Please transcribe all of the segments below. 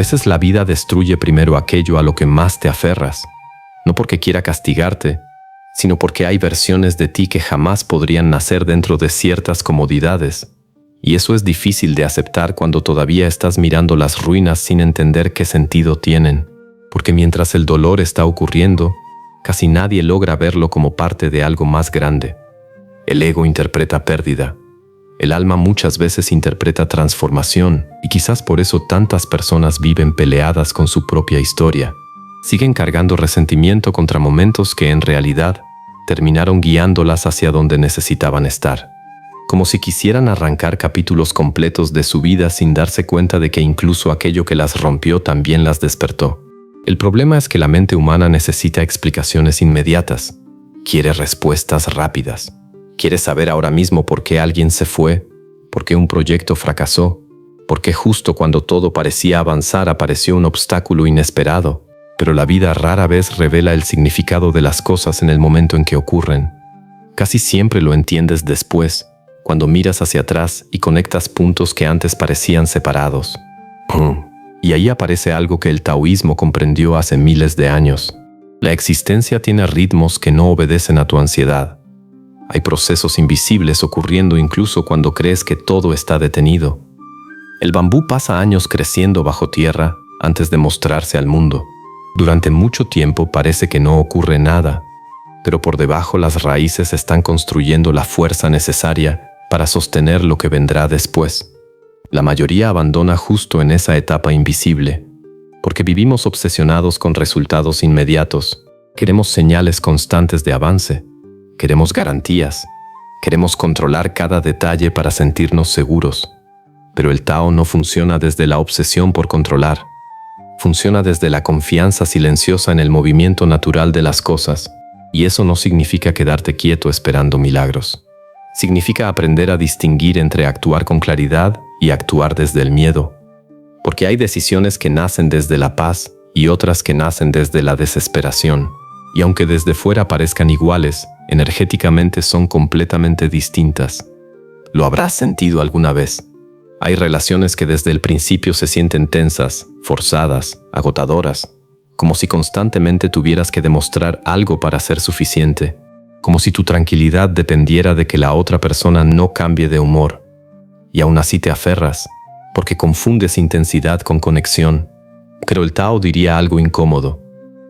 veces la vida destruye primero aquello a lo que más te aferras, no porque quiera castigarte, sino porque hay versiones de ti que jamás podrían nacer dentro de ciertas comodidades. Y eso es difícil de aceptar cuando todavía estás mirando las ruinas sin entender qué sentido tienen, porque mientras el dolor está ocurriendo, casi nadie logra verlo como parte de algo más grande. El ego interpreta pérdida. El alma muchas veces interpreta transformación, y quizás por eso tantas personas viven peleadas con su propia historia. Siguen cargando resentimiento contra momentos que en realidad terminaron guiándolas hacia donde necesitaban estar. Como si quisieran arrancar capítulos completos de su vida sin darse cuenta de que incluso aquello que las rompió también las despertó. El problema es que la mente humana necesita explicaciones inmediatas. Quiere respuestas rápidas. Quiere saber ahora mismo por qué alguien se fue, por qué un proyecto fracasó, por qué justo cuando todo parecía avanzar apareció un obstáculo inesperado. Pero la vida rara vez revela el significado de las cosas en el momento en que ocurren. Casi siempre lo entiendes después, cuando miras hacia atrás y conectas puntos que antes parecían separados. Y ahí aparece algo que el taoísmo comprendió hace miles de años. La existencia tiene ritmos que no obedecen a tu ansiedad. Hay procesos invisibles ocurriendo incluso cuando crees que todo está detenido. El bambú pasa años creciendo bajo tierra antes de mostrarse al mundo. Durante mucho tiempo parece que no ocurre nada, pero por debajo las raíces están construyendo la fuerza necesaria para sostener lo que vendrá después. La mayoría abandona justo en esa etapa invisible, porque vivimos obsesionados con resultados inmediatos. Queremos señales constantes de avance, queremos garantías, queremos controlar cada detalle para sentirnos seguros. Pero el Tao no funciona desde la obsesión por controlar. Funciona desde la confianza silenciosa en el movimiento natural de las cosas, y eso no significa quedarte quieto esperando milagros. Significa aprender a distinguir entre actuar con claridad y actuar desde el miedo, porque hay decisiones que nacen desde la paz y otras que nacen desde la desesperación, y aunque desde fuera parezcan iguales, energéticamente son completamente distintas. ¿Lo habrás sentido alguna vez? Hay relaciones que desde el principio se sienten tensas, forzadas, agotadoras, como si constantemente tuvieras que demostrar algo para ser suficiente, como si tu tranquilidad dependiera de que la otra persona no cambie de humor. Y aún así te aferras, porque confundes intensidad con conexión. Pero el Tao diría algo incómodo.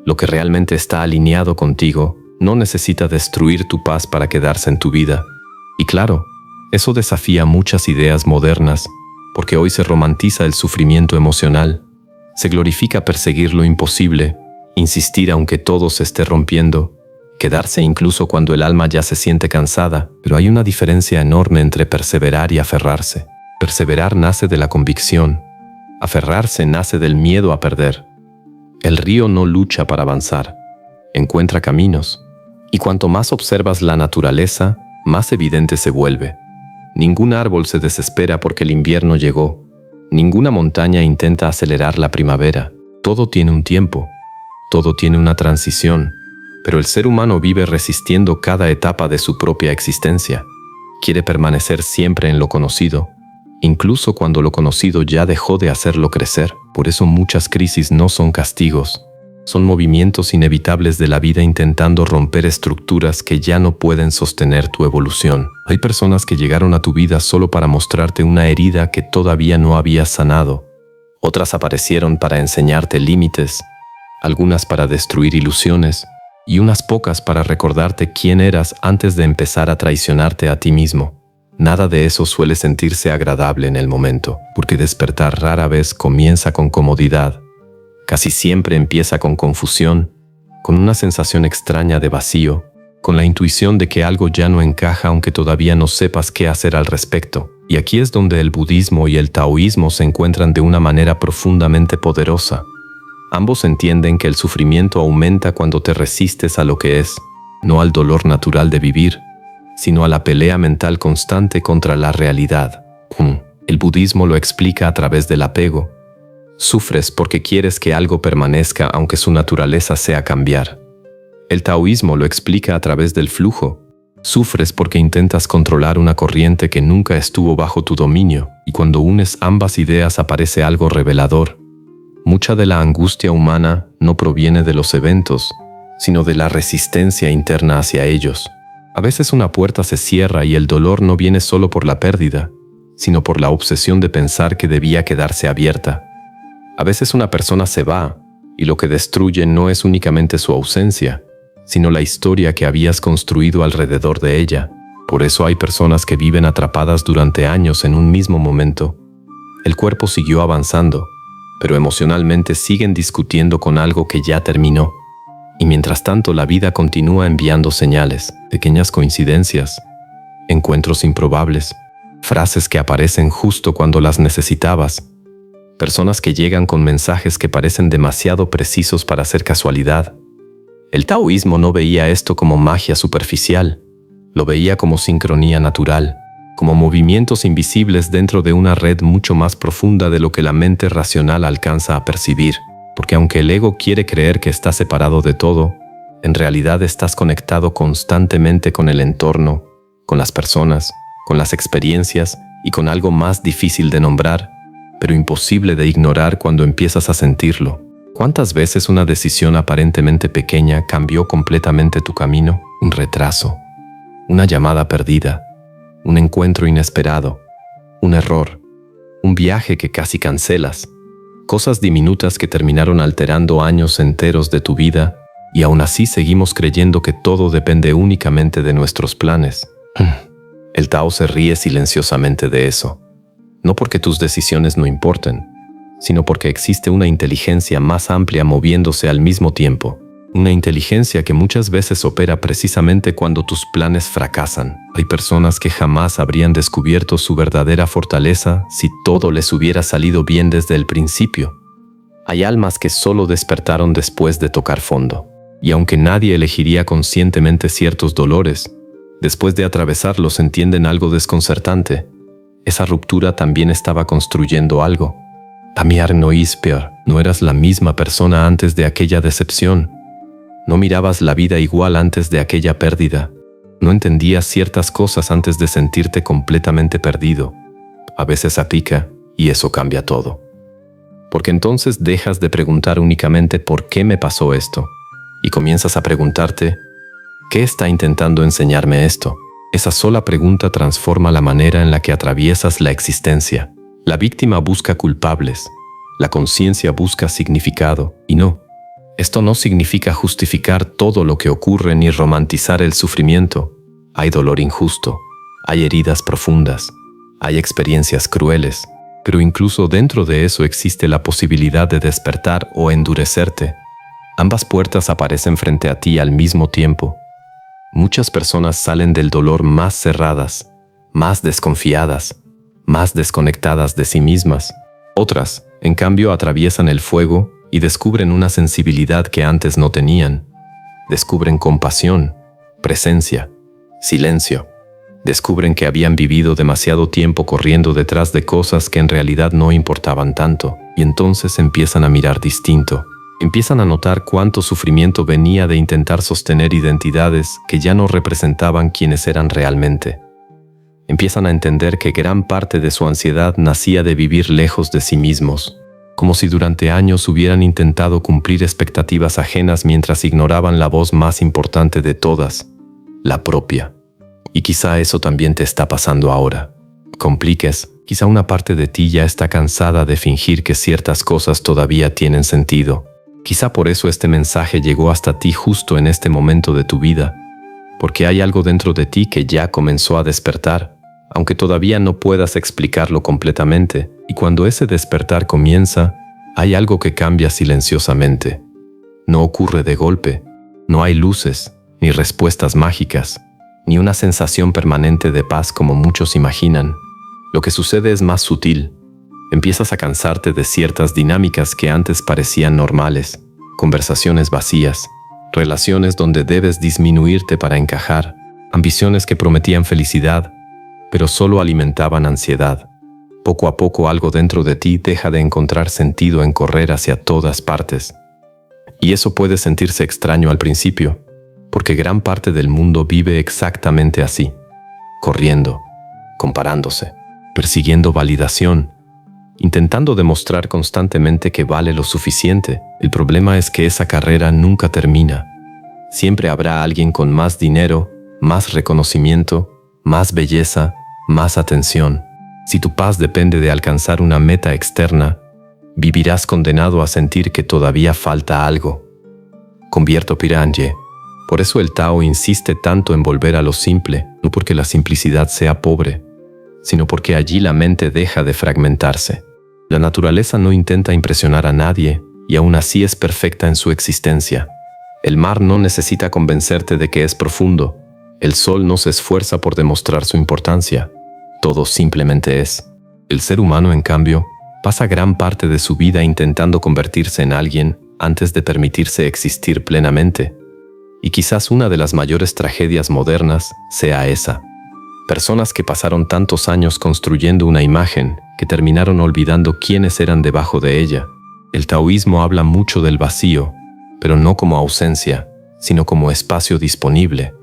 Lo que realmente está alineado contigo no necesita destruir tu paz para quedarse en tu vida. Y claro, eso desafía muchas ideas modernas, porque hoy se romantiza el sufrimiento emocional, se glorifica perseguir lo imposible, insistir aunque todo se esté rompiendo, quedarse incluso cuando el alma ya se siente cansada, pero hay una diferencia enorme entre perseverar y aferrarse. Perseverar nace de la convicción, aferrarse nace del miedo a perder. El río no lucha para avanzar, encuentra caminos, y cuanto más observas la naturaleza, más evidente se vuelve. Ningún árbol se desespera porque el invierno llegó. Ninguna montaña intenta acelerar la primavera. Todo tiene un tiempo. Todo tiene una transición. Pero el ser humano vive resistiendo cada etapa de su propia existencia. Quiere permanecer siempre en lo conocido, incluso cuando lo conocido ya dejó de hacerlo crecer. Por eso muchas crisis no son castigos. Son movimientos inevitables de la vida intentando romper estructuras que ya no pueden sostener tu evolución. Hay personas que llegaron a tu vida solo para mostrarte una herida que todavía no habías sanado. Otras aparecieron para enseñarte límites, algunas para destruir ilusiones, y unas pocas para recordarte quién eras antes de empezar a traicionarte a ti mismo. Nada de eso suele sentirse agradable en el momento, porque despertar rara vez comienza con comodidad. Casi siempre empieza con confusión, con una sensación extraña de vacío, con la intuición de que algo ya no encaja aunque todavía no sepas qué hacer al respecto. Y aquí es donde el budismo y el taoísmo se encuentran de una manera profundamente poderosa. Ambos entienden que el sufrimiento aumenta cuando te resistes a lo que es, no al dolor natural de vivir, sino a la pelea mental constante contra la realidad. El budismo lo explica a través del apego. Sufres porque quieres que algo permanezca aunque su naturaleza sea cambiar. El taoísmo lo explica a través del flujo. Sufres porque intentas controlar una corriente que nunca estuvo bajo tu dominio, y cuando unes ambas ideas aparece algo revelador. Mucha de la angustia humana no proviene de los eventos, sino de la resistencia interna hacia ellos. A veces una puerta se cierra y el dolor no viene solo por la pérdida, sino por la obsesión de pensar que debía quedarse abierta. A veces una persona se va, y lo que destruye no es únicamente su ausencia, sino la historia que habías construido alrededor de ella. Por eso hay personas que viven atrapadas durante años en un mismo momento. El cuerpo siguió avanzando, pero emocionalmente siguen discutiendo con algo que ya terminó. Y mientras tanto la vida continúa enviando señales, pequeñas coincidencias, encuentros improbables, frases que aparecen justo cuando las necesitabas, personas que llegan con mensajes que parecen demasiado precisos para ser casualidad. El taoísmo no veía esto como magia superficial, lo veía como sincronía natural, como movimientos invisibles dentro de una red mucho más profunda de lo que la mente racional alcanza a percibir. Porque aunque el ego quiere creer que estás separado de todo, en realidad estás conectado constantemente con el entorno, con las personas, con las experiencias y con algo más difícil de nombrar, pero imposible de ignorar cuando empiezas a sentirlo. ¿Cuántas veces una decisión aparentemente pequeña cambió completamente tu camino? Un retraso, una llamada perdida, un encuentro inesperado, un error, un viaje que casi cancelas. Cosas diminutas que terminaron alterando años enteros de tu vida, y aún así seguimos creyendo que todo depende únicamente de nuestros planes. El Tao se ríe silenciosamente de eso, no porque tus decisiones no importen, sino porque existe una inteligencia más amplia moviéndose al mismo tiempo. Una inteligencia que muchas veces opera precisamente cuando tus planes fracasan. Hay personas que jamás habrían descubierto su verdadera fortaleza si todo les hubiera salido bien desde el principio. Hay almas que solo despertaron después de tocar fondo. Y aunque nadie elegiría conscientemente ciertos dolores, después de atravesarlos entienden algo desconcertante. Esa ruptura también estaba construyendo algo. Tamiar no ispear, no eras la misma persona antes de aquella decepción. No mirabas la vida igual antes de aquella pérdida. No entendías ciertas cosas antes de sentirte completamente perdido. A veces aplica, y eso cambia todo. Porque entonces dejas de preguntar únicamente ¿por qué me pasó esto? Y comienzas a preguntarte ¿qué está intentando enseñarme esto? Esa sola pregunta transforma la manera en la que atraviesas la existencia. La víctima busca culpables. La conciencia busca significado, y no. Esto no significa justificar todo lo que ocurre ni romantizar el sufrimiento. Hay dolor injusto, hay heridas profundas, hay experiencias crueles, pero incluso dentro de eso existe la posibilidad de despertar o endurecerte. Ambas puertas aparecen frente a ti al mismo tiempo. Muchas personas salen del dolor más cerradas, más desconfiadas, más desconectadas de sí mismas. Otras, en cambio, atraviesan el fuego y descubren una sensibilidad que antes no tenían. Descubren compasión, presencia, silencio. Descubren que habían vivido demasiado tiempo corriendo detrás de cosas que en realidad no importaban tanto, y entonces empiezan a mirar distinto. Empiezan a notar cuánto sufrimiento venía de intentar sostener identidades que ya no representaban quienes eran realmente. Empiezan a entender que gran parte de su ansiedad nacía de vivir lejos de sí mismos, como si durante años hubieran intentado cumplir expectativas ajenas mientras ignoraban la voz más importante de todas, la propia. Y quizá eso también te está pasando ahora. Compliques, quizá una parte de ti ya está cansada de fingir que ciertas cosas todavía tienen sentido. Quizá por eso este mensaje llegó hasta ti justo en este momento de tu vida, porque hay algo dentro de ti que ya comenzó a despertar, aunque todavía no puedas explicarlo completamente, y cuando ese despertar comienza, hay algo que cambia silenciosamente. No ocurre de golpe, no hay luces, ni respuestas mágicas, ni una sensación permanente de paz como muchos imaginan. Lo que sucede es más sutil. Empiezas a cansarte de ciertas dinámicas que antes parecían normales, conversaciones vacías, relaciones donde debes disminuirte para encajar, ambiciones que prometían felicidad, pero solo alimentaban ansiedad. Poco a poco algo dentro de ti deja de encontrar sentido en correr hacia todas partes. Y eso puede sentirse extraño al principio, porque gran parte del mundo vive exactamente así, corriendo, comparándose, persiguiendo validación, intentando demostrar constantemente que vale lo suficiente. El problema es que esa carrera nunca termina. Siempre habrá alguien con más dinero, más reconocimiento, más belleza, más atención. Si tu paz depende de alcanzar una meta externa, vivirás condenado a sentir que todavía falta algo. Convierto Piranje. Por eso el Tao insiste tanto en volver a lo simple, no porque la simplicidad sea pobre, sino porque allí la mente deja de fragmentarse. La naturaleza no intenta impresionar a nadie y aún así es perfecta en su existencia. El mar no necesita convencerte de que es profundo. El sol no se esfuerza por demostrar su importancia. Todo simplemente es. El ser humano, en cambio, pasa gran parte de su vida intentando convertirse en alguien antes de permitirse existir plenamente. Y quizás una de las mayores tragedias modernas sea esa. Personas que pasaron tantos años construyendo una imagen que terminaron olvidando quiénes eran debajo de ella. El taoísmo habla mucho del vacío, pero no como ausencia, sino como espacio disponible.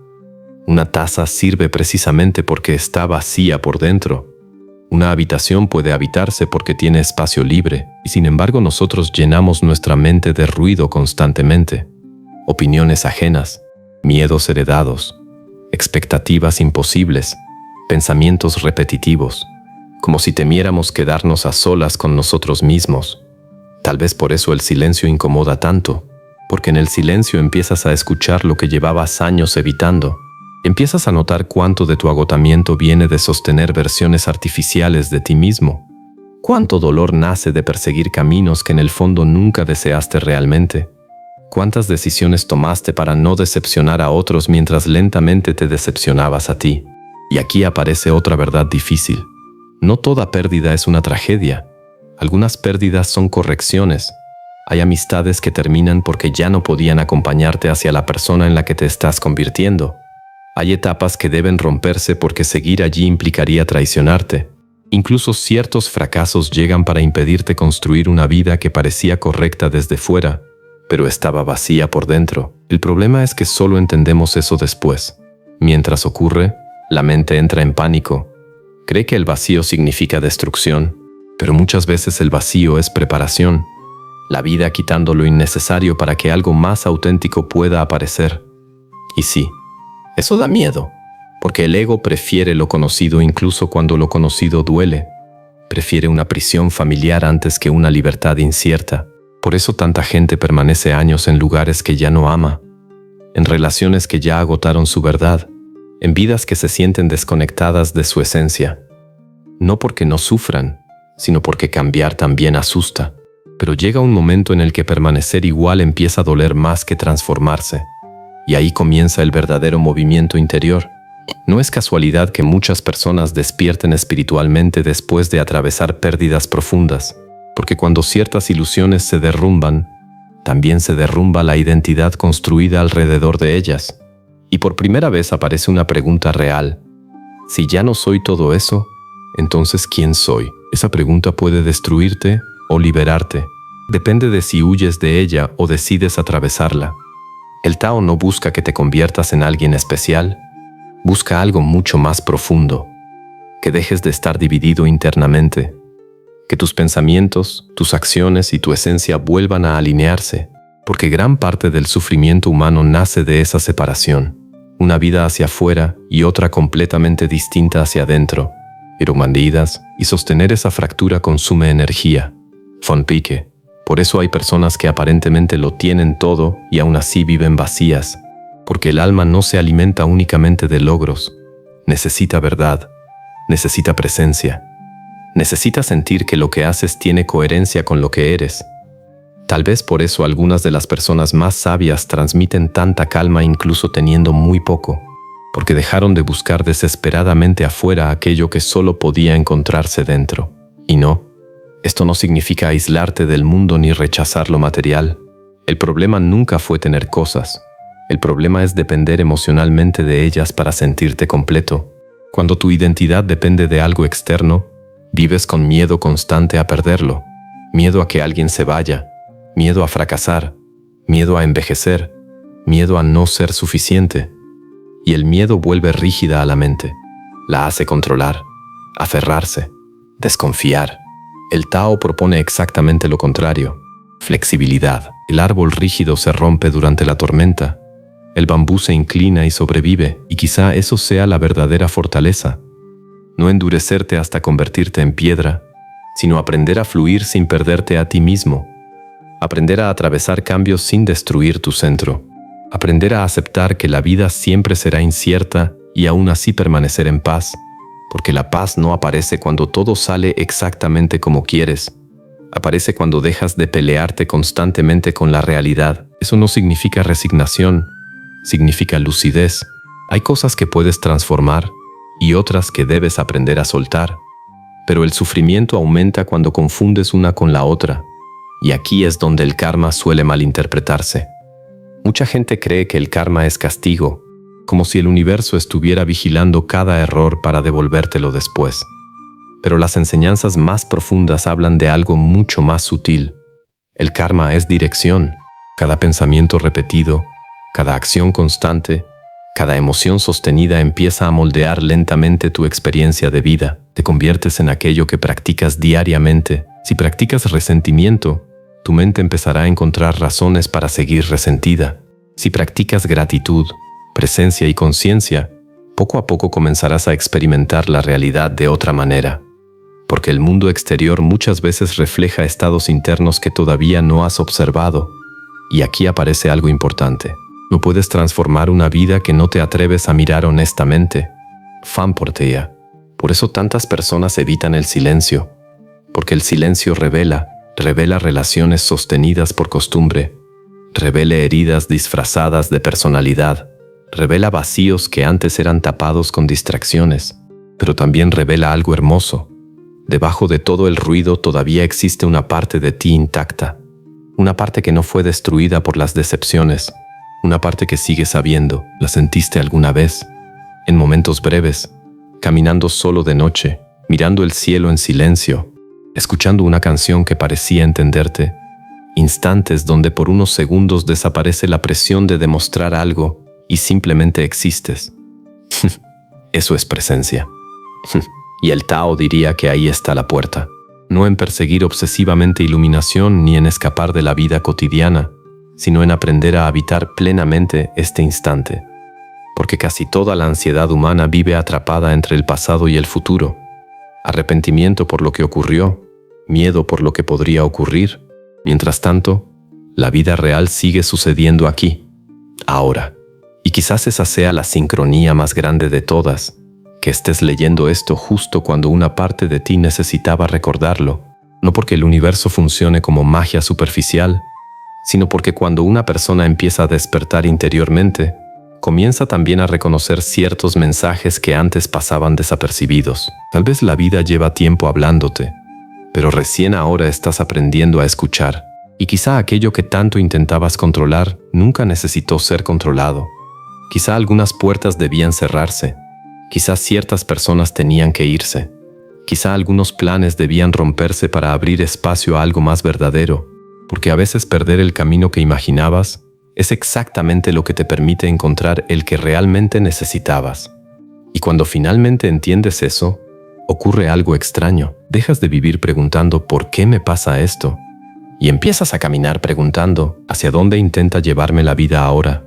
Una taza sirve precisamente porque está vacía por dentro. Una habitación puede habitarse porque tiene espacio libre, y sin embargo nosotros llenamos nuestra mente de ruido constantemente. Opiniones ajenas, miedos heredados, expectativas imposibles, pensamientos repetitivos, como si temiéramos quedarnos a solas con nosotros mismos. Tal vez por eso el silencio incomoda tanto, porque en el silencio empiezas a escuchar lo que llevabas años evitando. Empiezas a notar cuánto de tu agotamiento viene de sostener versiones artificiales de ti mismo. Cuánto dolor nace de perseguir caminos que en el fondo nunca deseaste realmente. Cuántas decisiones tomaste para no decepcionar a otros mientras lentamente te decepcionabas a ti. Y aquí aparece otra verdad difícil. No toda pérdida es una tragedia. Algunas pérdidas son correcciones. Hay amistades que terminan porque ya no podían acompañarte hacia la persona en la que te estás convirtiendo. Hay etapas que deben romperse porque seguir allí implicaría traicionarte. Incluso ciertos fracasos llegan para impedirte construir una vida que parecía correcta desde fuera, pero estaba vacía por dentro. El problema es que solo entendemos eso después. Mientras ocurre, la mente entra en pánico. Cree que el vacío significa destrucción, pero muchas veces el vacío es preparación. La vida quitando lo innecesario para que algo más auténtico pueda aparecer. Y sí, eso da miedo, porque el ego prefiere lo conocido incluso cuando lo conocido duele. Prefiere una prisión familiar antes que una libertad incierta. Por eso tanta gente permanece años en lugares que ya no ama, en relaciones que ya agotaron su verdad, en vidas que se sienten desconectadas de su esencia. No porque no sufran, sino porque cambiar también asusta. Pero llega un momento en el que permanecer igual empieza a doler más que transformarse. Y ahí comienza el verdadero movimiento interior. No es casualidad que muchas personas despierten espiritualmente después de atravesar pérdidas profundas, porque cuando ciertas ilusiones se derrumban, también se derrumba la identidad construida alrededor de ellas. Y por primera vez aparece una pregunta real. Si ya no soy todo eso, entonces ¿quién soy? Esa pregunta puede destruirte o liberarte. Depende de si huyes de ella o decides atravesarla. El Tao no busca que te conviertas en alguien especial, busca algo mucho más profundo, que dejes de estar dividido internamente, que tus pensamientos, tus acciones y tu esencia vuelvan a alinearse, porque gran parte del sufrimiento humano nace de esa separación, una vida hacia afuera y otra completamente distinta hacia adentro. Irmandidas, y sostener esa fractura consume energía. Von Pique. Por eso hay personas que aparentemente lo tienen todo y aún así viven vacías, porque el alma no se alimenta únicamente de logros. Necesita verdad, necesita presencia, necesita sentir que lo que haces tiene coherencia con lo que eres. Tal vez por eso algunas de las personas más sabias transmiten tanta calma incluso teniendo muy poco, porque dejaron de buscar desesperadamente afuera aquello que solo podía encontrarse dentro. Y no, esto no significa aislarte del mundo ni rechazar lo material. El problema nunca fue tener cosas. El problema es depender emocionalmente de ellas para sentirte completo. Cuando tu identidad depende de algo externo, vives con miedo constante a perderlo, miedo a que alguien se vaya, miedo a fracasar, miedo a envejecer, miedo a no ser suficiente. Y el miedo vuelve rígida a la mente, la hace controlar, aferrarse, desconfiar, El Tao propone exactamente lo contrario: flexibilidad. El árbol rígido se rompe durante la tormenta. El bambú se inclina y sobrevive, y quizá eso sea la verdadera fortaleza. No endurecerte hasta convertirte en piedra, sino aprender a fluir sin perderte a ti mismo. Aprender a atravesar cambios sin destruir tu centro. Aprender a aceptar que la vida siempre será incierta y aún así permanecer en paz, porque la paz no aparece cuando todo sale exactamente como quieres. Aparece cuando dejas de pelearte constantemente con la realidad. Eso no significa resignación, significa lucidez. Hay cosas que puedes transformar y otras que debes aprender a soltar. Pero el sufrimiento aumenta cuando confundes una con la otra, y aquí es donde el karma suele malinterpretarse. Mucha gente cree que el karma es castigo, como si el universo estuviera vigilando cada error para devolvértelo después. Pero las enseñanzas más profundas hablan de algo mucho más sutil. El karma es dirección. Cada pensamiento repetido, cada acción constante, cada emoción sostenida empieza a moldear lentamente tu experiencia de vida. Te conviertes en aquello que practicas diariamente. Si practicas resentimiento, tu mente empezará a encontrar razones para seguir resentida. Si practicas gratitud, presencia y conciencia, poco a poco comenzarás a experimentar la realidad de otra manera. Porque el mundo exterior muchas veces refleja estados internos que todavía no has observado. Y aquí aparece algo importante. No puedes transformar una vida que no te atreves a mirar honestamente. Fan portea. Por eso tantas personas evitan el silencio. Porque el silencio revela relaciones sostenidas por costumbre, revela heridas disfrazadas de personalidad, revela vacíos que antes eran tapados con distracciones, pero también revela algo hermoso. Debajo de todo el ruido todavía existe una parte de ti intacta, una parte que no fue destruida por las decepciones, una parte que sigues sabiendo. ¿La sentiste alguna vez? En momentos breves, caminando solo de noche, mirando el cielo en silencio, escuchando una canción que parecía entenderte, instantes donde por unos segundos desaparece la presión de demostrar algo y simplemente existes. Eso es presencia. Y el Tao diría que ahí está la puerta. No en perseguir obsesivamente iluminación ni en escapar de la vida cotidiana, sino en aprender a habitar plenamente este instante. Porque casi toda la ansiedad humana vive atrapada entre el pasado y el futuro. Arrepentimiento por lo que ocurrió, miedo por lo que podría ocurrir. Mientras tanto, la vida real sigue sucediendo aquí, ahora. Y quizás esa sea la sincronía más grande de todas, que estés leyendo esto justo cuando una parte de ti necesitaba recordarlo, no porque el universo funcione como magia superficial, sino porque cuando una persona empieza a despertar interiormente, comienza también a reconocer ciertos mensajes que antes pasaban desapercibidos. Tal vez la vida lleva tiempo hablándote, pero recién ahora estás aprendiendo a escuchar. Y quizá aquello que tanto intentabas controlar nunca necesitó ser controlado. Quizá algunas puertas debían cerrarse. Quizá ciertas personas tenían que irse. Quizá algunos planes debían romperse para abrir espacio a algo más verdadero. Porque a veces perder el camino que imaginabas es exactamente lo que te permite encontrar el que realmente necesitabas. Y cuando finalmente entiendes eso, ocurre algo extraño. Dejas de vivir preguntando ¿por qué me pasa esto? Y empiezas a caminar preguntando ¿hacia dónde intenta llevarme la vida ahora?